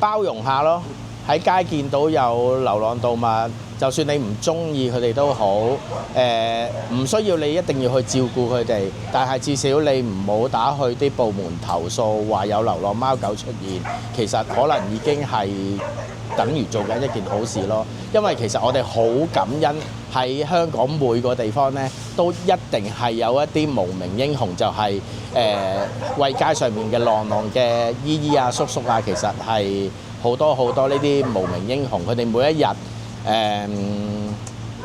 包容下咯。喺街見到有流浪動物，就算你唔中意佢哋都好，唔需要你一定要去照顧佢哋，但係至少你唔好打去啲部門投訴話有流浪貓狗出現，其實可能已經係等於做緊一件好事咯。因為其實我哋好感恩喺香港每個地方呢，都一定係有一啲無名英雄，就係為街上面嘅浪嘅姨姨啊、叔叔啊，其實係好多呢啲無名英雄，佢哋每一日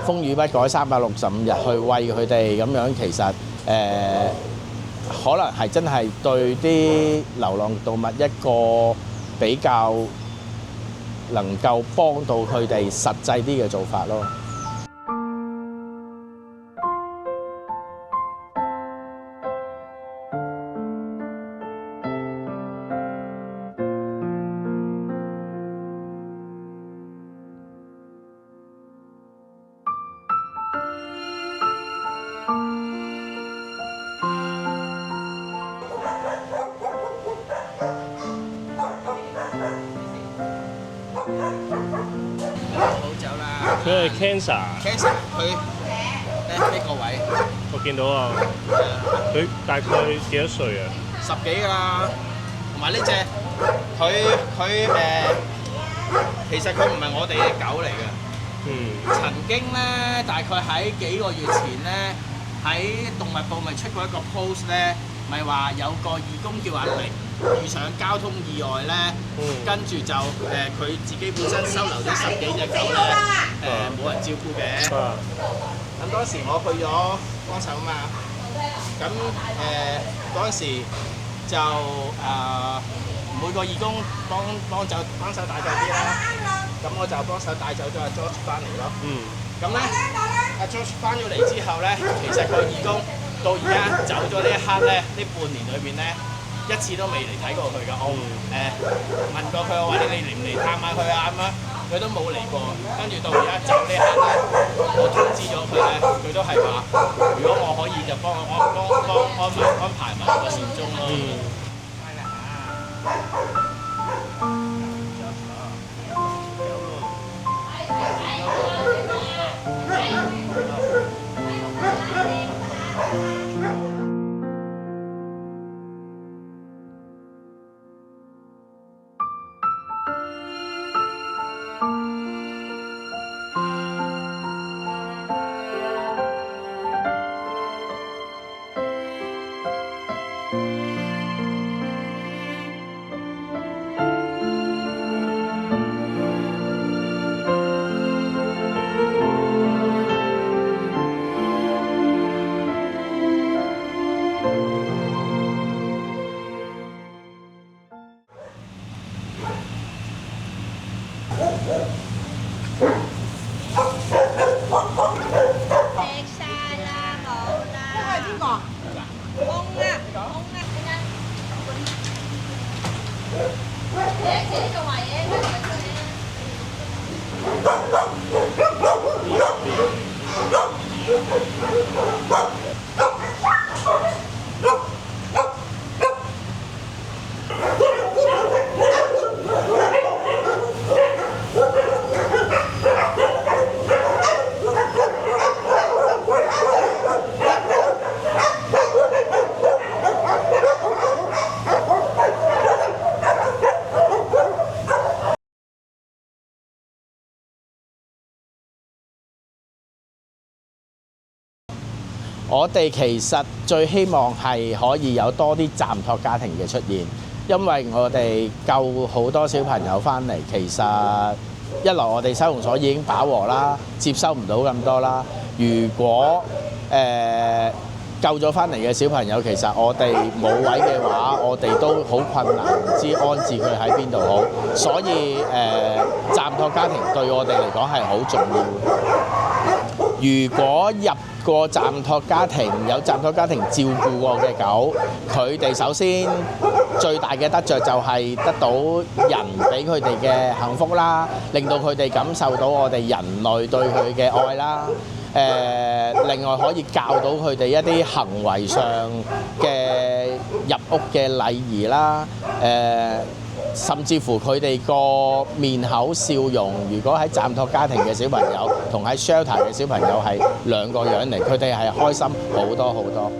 風雨不改365日去餵佢哋咁樣，其實可能係真係對啲流浪動物一個比較能夠幫到佢哋實際啲嘅做法咯。佢係 cancer， 佢呢個位，我見到啊。佢大概幾多歲啊？10幾㗎啦。同埋呢只，其實佢唔係我哋嘅狗嚟嘅。曾經咧，大概喺幾個月前咧，喺動物部咪出過一個 post 咧，咪話有個義工叫阿玲遇上交通意外咧，跟住就佢自己本身收留咗10幾隻狗咧，冇人照顧嘅。咁當時我去咗幫手嘛，咁嗰陣時就每個義工幫手帶走啲啦，咁我就幫手帶走咗阿 George 翻嚟咯。咁咧，阿 George 翻咗嚟之後咧，其實個義工到而家走咗呢一刻咧，呢半年裏邊咧，一次都未嚟睇過佢㗎。我問過佢，我話你嚟唔嚟探下佢啊咁樣，佢都冇嚟過。跟住到而家走呢一刻咧，我通知咗佢咧，佢都係話，如果我可以就幫安排埋個善終咯。我哋其實最希望係可以有多啲暫託家庭嘅出現，因為我哋救好多小朋友翻嚟，其實一來我哋收容所已經飽和啦，接收唔到咁多啦。如果救咗翻嚟嘅小朋友，其實我哋冇位嘅話，我哋都好困難，唔知安置佢喺邊度好。所以暫託家庭對我哋嚟講係好重要。如果入個暫託家庭，有暫託家庭照顧過嘅狗，佢哋首先最大嘅得着就係得到人俾佢哋嘅幸福啦，令到佢哋感受到我哋人類對佢嘅愛啦。另外可以教到佢哋一啲行為上嘅入屋嘅禮儀啦。甚至乎佢哋個面口笑容，如果喺暫託家庭嘅小朋友同喺 shelter 嘅小朋友係兩個樣嚟，佢哋係開心好多好多。